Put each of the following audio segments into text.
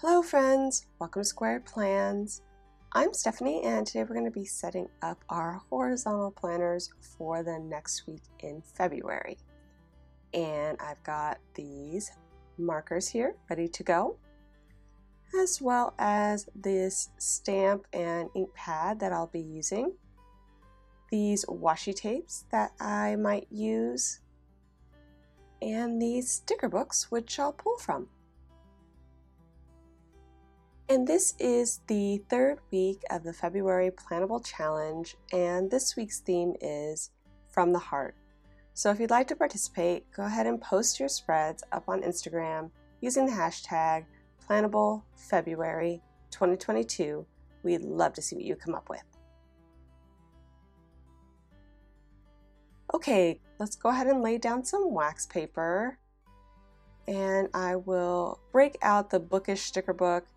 Hello friends, welcome to Squared Plans. I'm Stephanie and today we're going to be setting up our horizontal planners for the next week in February. And I've got these markers here ready to go, as well as this stamp and ink pad that I'll be using, these washi tapes that I might use, and these sticker books which I'll pull from. And this is the third week of the February Plannable Challenge, and this week's theme is From the Heart. So if you'd like to participate, go ahead and post your spreads up on Instagram using the hashtag PlannableFebruary2022. We'd love to see what you come up with. Okay, let's go ahead and lay down some wax paper, and I will break out the bookish sticker book.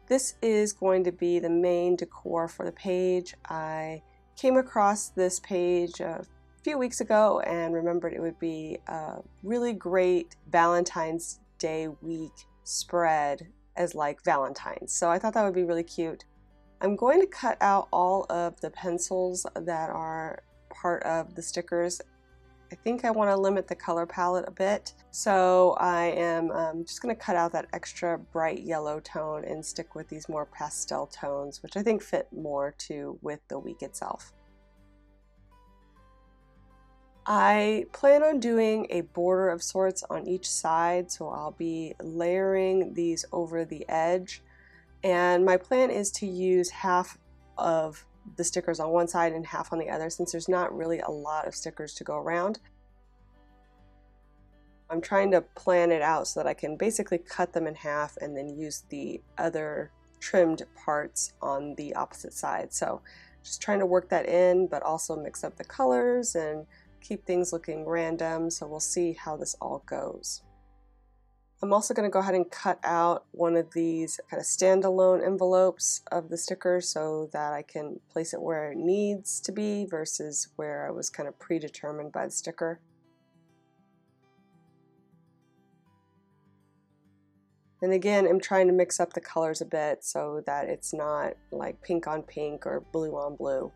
This is going to be the main decor for the page. I came across this page a few weeks ago and remembered it would be a really great Valentine's Day week spread as like Valentines. So I thought that would be really cute. I'm going to cut out all of the pencils that are part of the stickers. I think I want to limit the color palette a bit, so I am just going to cut out that extra bright yellow tone and stick with these more pastel tones, which I think fit more with the week itself. I plan on doing a border of sorts on each side, so I'll be layering these over the edge, and my plan is to use half of the stickers on one side and half on the other, since there's not really a lot of stickers to go around. I'm trying to plan it out so that I can basically cut them in half and then use the other trimmed parts on the opposite side. So just trying to work that in, but also mix up the colors and keep things looking random, so we'll see how this all goes. I'm also going to go ahead and cut out one of these kind of standalone envelopes of the sticker so that I can place it where it needs to be versus where I was kind of predetermined by the sticker. And again, I'm trying to mix up the colors a bit so that it's not like pink on pink or blue on blue.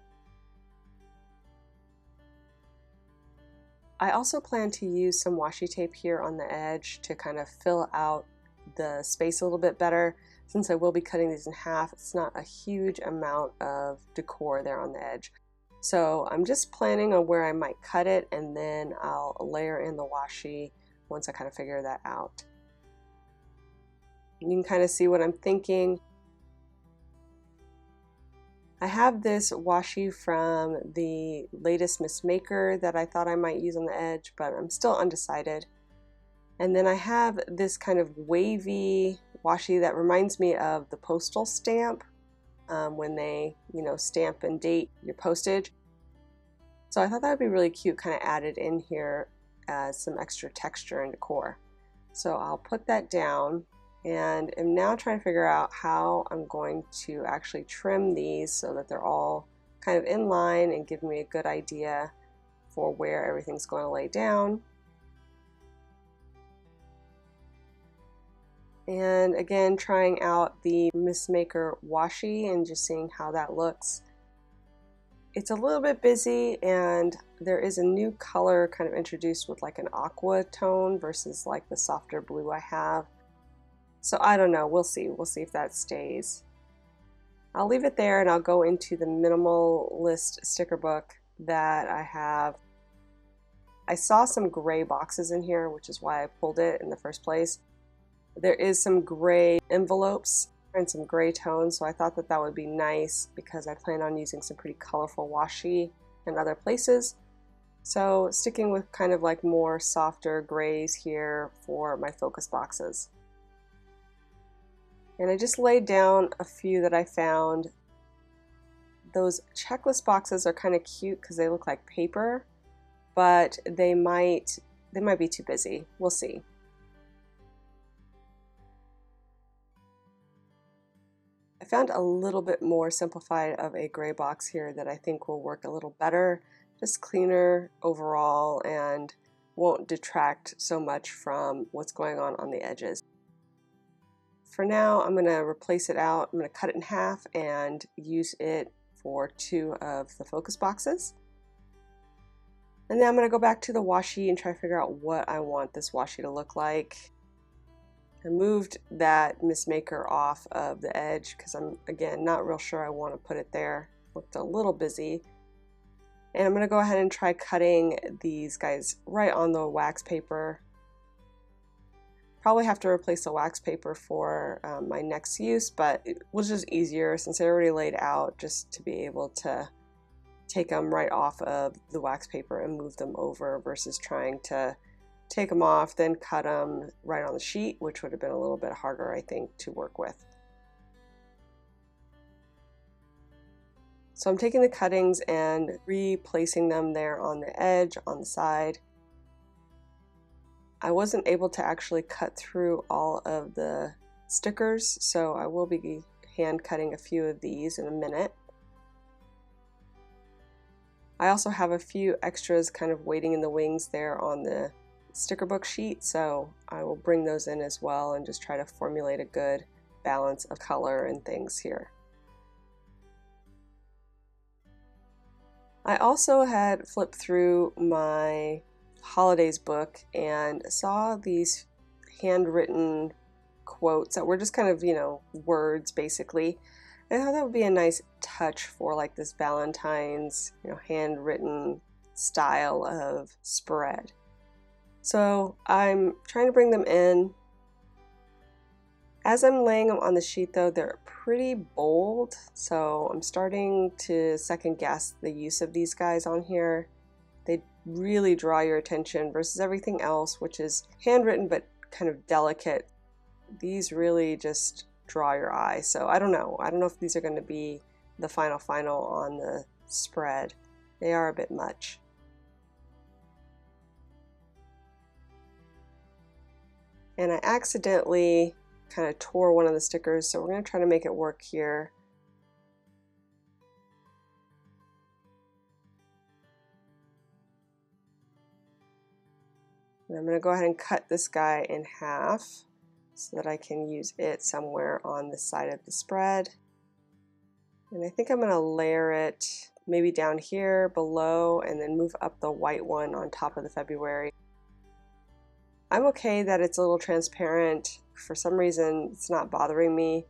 I also plan to use some washi tape here on the edge to kind of fill out the space a little bit better. Since I will be cutting these in half, it's not a huge amount of decor there on the edge. So I'm just planning on where I might cut it, and then I'll layer in the washi once I kind of figure that out. You can kind of see what I'm thinking. I have this washi from the latest Miss Maker that I thought I might use on the edge, but I'm still undecided. And then I have this kind of wavy washi that reminds me of the postal stamp when they, stamp and date your postage. So I thought that would be really cute, kind of added in here as some extra texture and decor. So I'll put that down. And I'm now trying to figure out how I'm going to actually trim these so that they're all kind of in line and give me a good idea for where everything's going to lay down. And again, trying out the Miss Maker washi and just seeing how that looks. It's a little bit busy, and there is a new color kind of introduced with like an aqua tone versus like the softer blue I have. So I don't know, we'll see. We'll see if that stays. I'll leave it there and I'll go into the minimalist sticker book that I have. I saw some gray boxes in here, which is why I pulled it in the first place. There is some gray envelopes and some gray tones, so I thought that that would be nice because I plan on using some pretty colorful washi in other places. So sticking with kind of like more softer grays here for my focus boxes. And I just laid down a few that I found. Those checklist boxes are kind of cute because they look like paper, but they might be too busy. We'll see. I found a little bit more simplified of a gray box here that I think will work a little better, just cleaner overall and won't detract so much from what's going on the edges. For now, I'm going to replace it out. I'm going to cut it in half and use it for 2 of the focus boxes. And then I'm going to go back to the washi and try to figure out what I want this washi to look like. I moved that Mistmaker off of the edge because I'm, again, not real sure I want to put it there. Looked a little busy. And I'm going to go ahead and try cutting these guys right on the wax paper. Probably have to replace the wax paper for my next use, but it was just easier since I already laid out just to be able to take them right off of the wax paper and move them over versus trying to take them off, then cut them right on the sheet, which would have been a little bit harder, I think, to work with. So I'm taking the cuttings and replacing them there on the edge, on the side. I wasn't able to actually cut through all of the stickers, so I will be hand cutting a few of these in a minute. I also have a few extras kind of waiting in the wings there on the sticker book sheet, so I will bring those in as well and just try to formulate a good balance of color and things here. I also had flipped through my holidays book and saw these handwritten quotes that were just kind of, words basically. And I thought that would be a nice touch for like this Valentine's, handwritten style of spread. So I'm trying to bring them in. As I'm laying them on the sheet though, they're pretty bold, so I'm starting to second guess the use of these guys on here. They really draw your attention versus everything else, which is handwritten but kind of delicate. These really just draw your eye, so I don't know if these are going to be the final on the spread. They are a bit much. And I accidentally kind of tore one of the stickers, so we're going to try to make it work here. And I'm going to go ahead and cut this guy in half so that I can use it somewhere on the side of the spread. And I think I'm going to layer it maybe down here below and then move up the white one on top of the February. I'm okay that it's a little transparent. For some reason, it's not bothering me.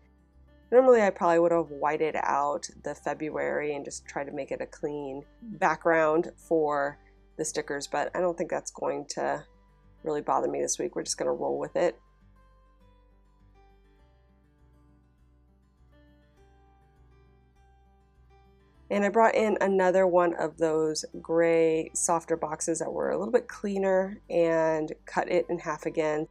Normally, I probably would have whited out the February and just tried to make it a clean background for the stickers, but I don't think that's going to really bother me this week. We're just going to roll with it. And I brought in another one of those gray softer boxes that were a little bit cleaner and cut it in half again.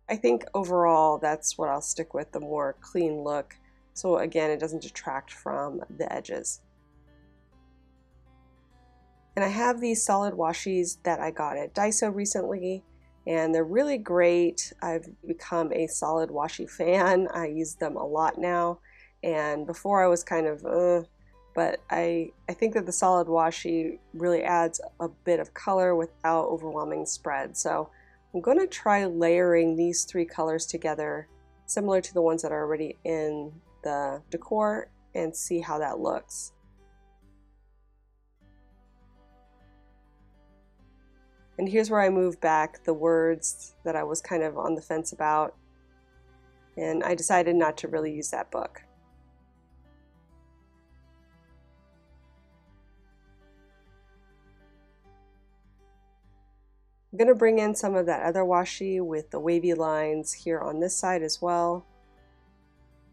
I think overall that's what I'll stick with, the more clean look. So again, it doesn't detract from the edges. And I have these solid washies that I got at Daiso recently, and they're really great. I've become a solid washi fan. I use them a lot now. And before I was kind of, but I think that the solid washi really adds a bit of color without overwhelming the spread. So I'm going to try layering these 3 colors together, similar to the ones that are already in the decor, and see how that looks. And here's where I move back the words that I was kind of on the fence about, and I decided not to really use that book. I'm going to bring in some of that other washi with the wavy lines here on this side as well,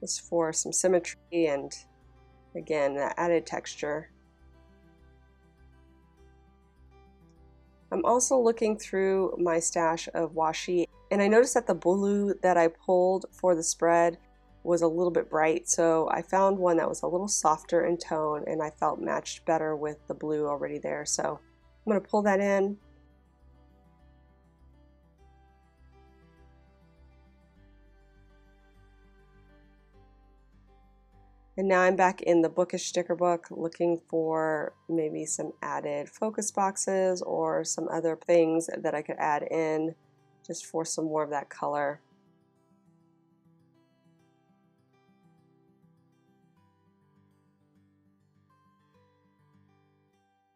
just for some symmetry and, again, that added texture. I'm also looking through my stash of washi, and I noticed that the blue that I pulled for the spread was a little bit bright, so I found one that was a little softer in tone and I felt matched better with the blue already there. So I'm going to pull that in. And now I'm back in the bookish sticker book looking for maybe some added focus boxes or some other things that I could add in just for some more of that color.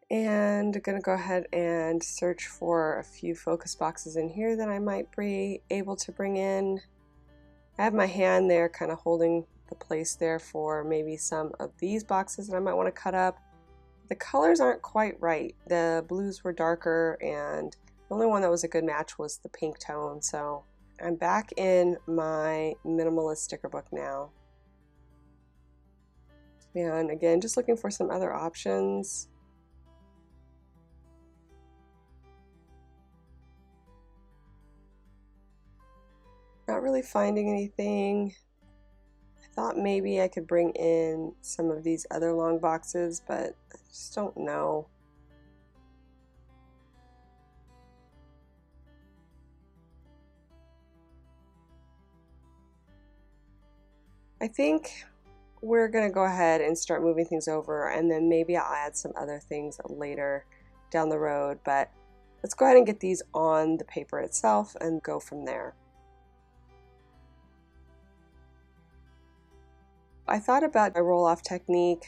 And I'm gonna go ahead and search for a few focus boxes in here that I might be able to bring in. I have my hand there kind of holding the place there for maybe some of these boxes that I might want to cut up. The colors aren't quite right. The blues were darker and the only one that was a good match was the pink tone. So I'm back in my minimalist sticker book now. And again, just looking for some other options. Not really finding anything. I thought maybe I could bring in some of these other long boxes, but I just don't know. I think we're gonna go ahead and start moving things over, and then maybe I'll add some other things later down the road, but let's go ahead and get these on the paper itself and go from there. I thought about a roll-off technique,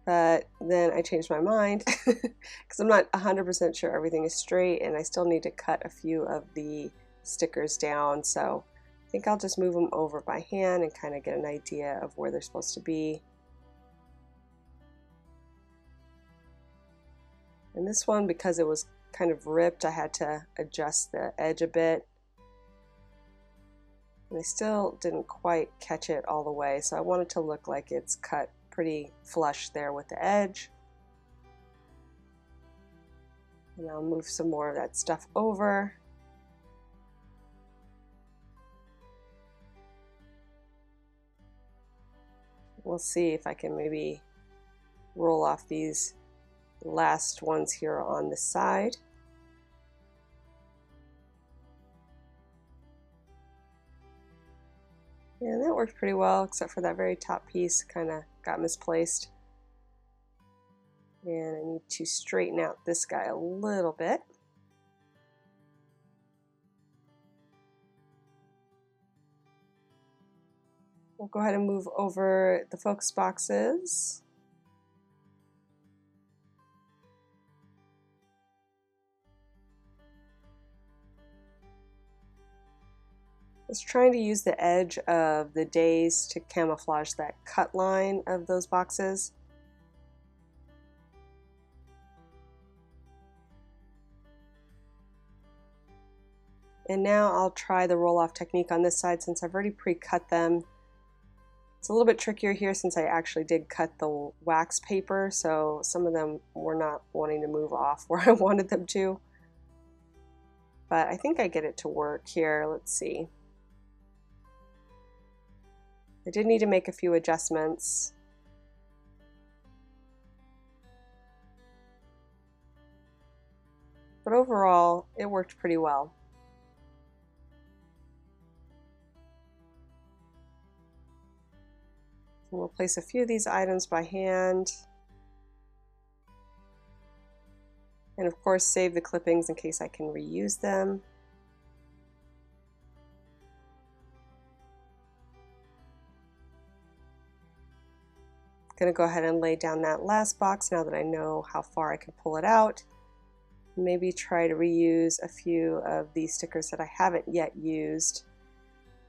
but then I changed my mind because I'm not 100% sure everything is straight and I still need to cut a few of the stickers down, so I think I'll just move them over by hand and kind of get an idea of where they're supposed to be. And this one, because it was kind of ripped, I had to adjust the edge a bit. And I still didn't quite catch it all the way, so I want it to look like it's cut pretty flush there with the edge. And I'll move some more of that stuff over. We'll see if I can maybe roll off these last ones here on the side. And that worked pretty well, except for that very top piece kind of got misplaced. And I need to straighten out this guy a little bit. We'll go ahead and move over the focus boxes. I was trying to use the edge of the days to camouflage that cut line of those boxes. And now I'll try the roll-off technique on this side since I've already pre-cut them. It's a little bit trickier here since I actually did cut the wax paper, so some of them were not wanting to move off where I wanted them to. But I think I get it to work here. Let's see. I did need to make a few adjustments. But overall, it worked pretty well. And we'll place a few of these items by hand. And of course, save the clippings in case I can reuse them. I'm gonna go ahead and lay down that last box now that I know how far I can pull it out. Maybe try to reuse a few of these stickers that I haven't yet used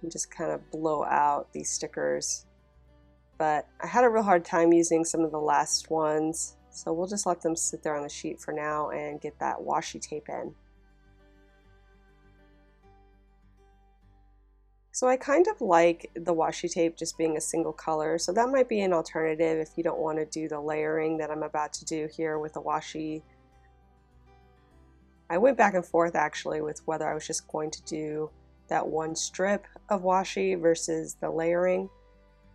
and just kind of blow out these stickers. But I had a real hard time using some of the last ones, so we'll just let them sit there on the sheet for now and get that washi tape in. So I kind of like the washi tape just being a single color, so that might be an alternative if you don't want to do the layering that I'm about to do here with the washi. I went back and forth actually with whether I was just going to do that one strip of washi versus the layering.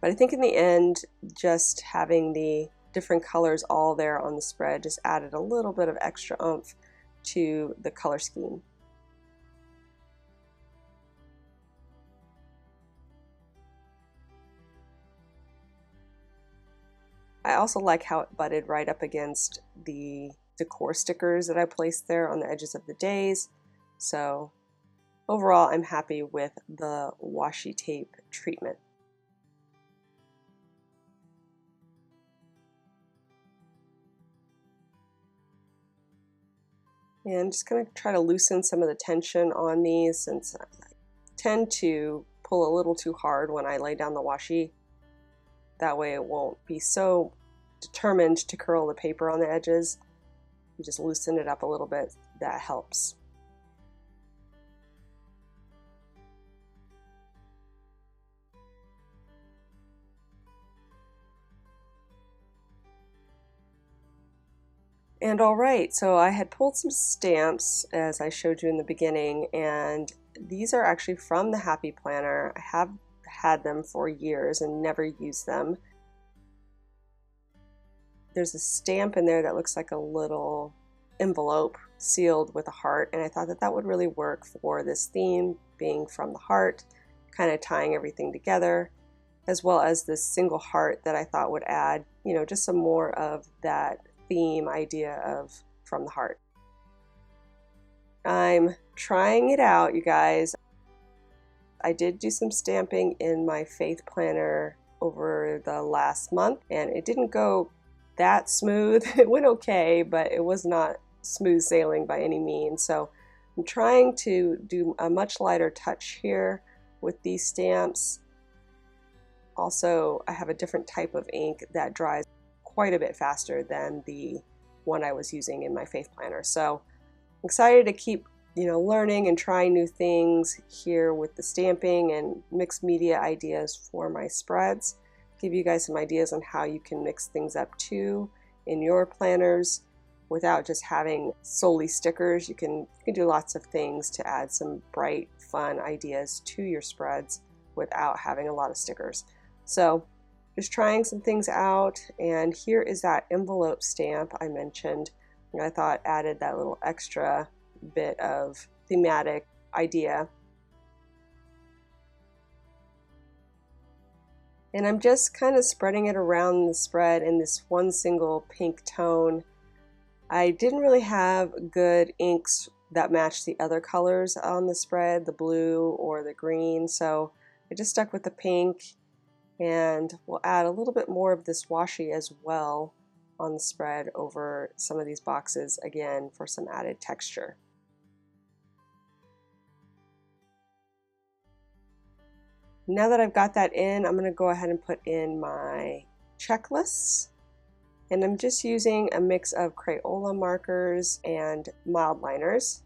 But I think in the end, just having the different colors all there on the spread just added a little bit of extra oomph to the color scheme. I also like how it butted right up against the decor stickers that I placed there on the edges of the days. So overall, I'm happy with the washi tape treatment. And just going to try to loosen some of the tension on these, since I tend to pull a little too hard when I lay down the washi. That way it won't be so determined to curl the paper on the edges. You just loosen it up a little bit, that helps. And all right, so I had pulled some stamps as I showed you in the beginning, and these are actually from the Happy Planner. I have had them for years and never used them. There's a stamp in there that looks like a little envelope sealed with a heart, and I thought that that would really work for this theme, being from the heart, kind of tying everything together, as well as this single heart that I thought would add, you know, just some more of that theme idea of from the heart. I'm trying it out, you guys. I did do some stamping in my faith planner over the last month, and it didn't go that smooth. It went okay, but it was not smooth sailing by any means. So I'm trying to do a much lighter touch here with these stamps. Also, I have a different type of ink that dries quite a bit faster than the one I was using in my faith planner. So I'm excited to keep, you know, learning and trying new things here with the stamping and mixed media ideas for my spreads. Give you guys some ideas on how you can mix things up too in your planners without just having solely stickers. You can do lots of things to add some bright, fun ideas to your spreads without having a lot of stickers. So just trying some things out, and here is that envelope stamp I mentioned. And I thought added that little extra bit of thematic idea. And I'm just kind of spreading it around the spread in this one single pink tone. I didn't really have good inks that matched the other colors on the spread, the blue or the green, so I just stuck with the pink. And we'll add a little bit more of this washi as well on the spread over some of these boxes, again, for some added texture. Now that I've got that in, I'm going to go ahead and put in my checklists. And I'm just using a mix of Crayola markers and mild liners.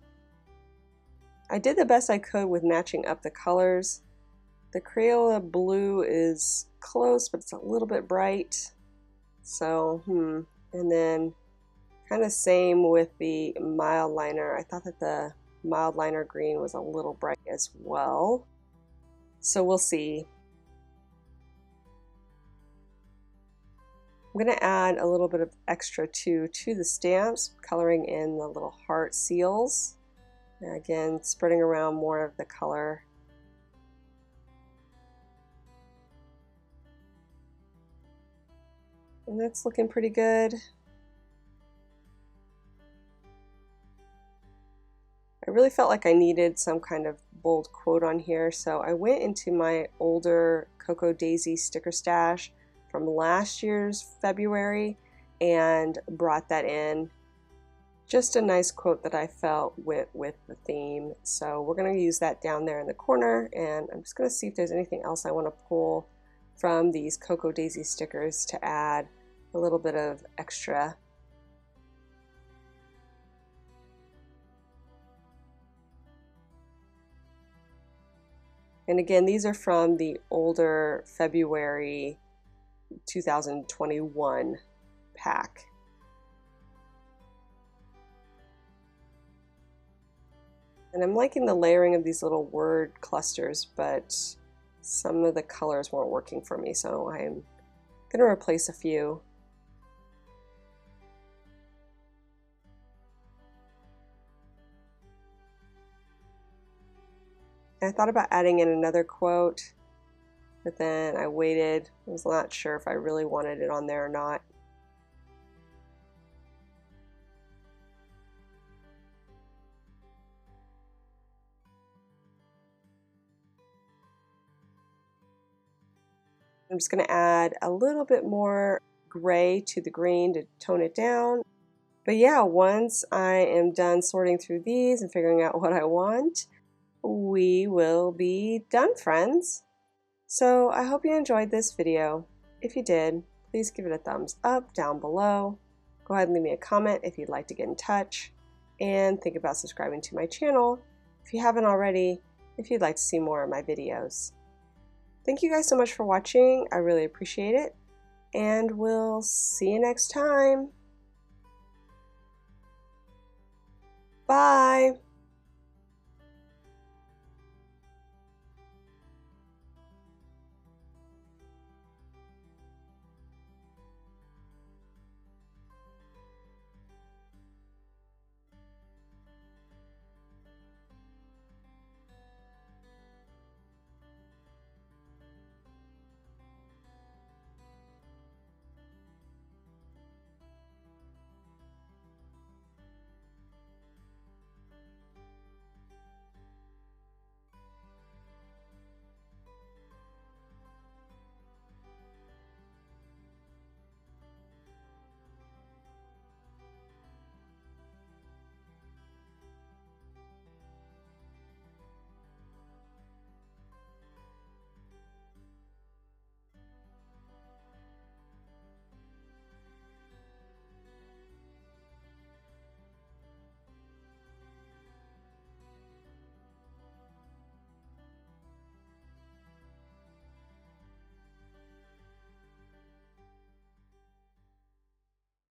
I did the best I could with matching up the colors. The Crayola blue is close, but it's a little bit bright. So, and then kind of same with the mild liner. I thought that the mild liner green was a little bright as well. So we'll see. I'm going to add a little bit of extra to the stamps, coloring in the little heart seals. And again, spreading around more of the color. And that's looking pretty good. I really felt like I needed some kind of bold quote on here, so I went into my older Cocoa Daisy sticker stash from last year's February and brought that in. Just a nice quote that I felt went with the theme. So we're going to use that down there in the corner, and I'm just going to see if there's anything else I want to pull from these Cocoa Daisy stickers to add a little bit of extra. And again, these are from the older February 2021 pack. And I'm liking the layering of these little word clusters, but some of the colors weren't working for me, so I'm going to replace a few. I thought about adding in another quote, but then I waited. I was not sure if I really wanted it on there or not. I'm just going to add a little bit more gray to the green to tone it down, But yeah, once I am done sorting through these and figuring out what I want, we will be done, friends. So I hope you enjoyed this video. If you did, please give it a thumbs up down below. Go ahead and leave me a comment if you'd like to get in touch, and think about subscribing to my channel if you haven't already, if you'd like to see more of my videos. Thank you guys so much for watching. I really appreciate it, and we'll see you next time. Bye!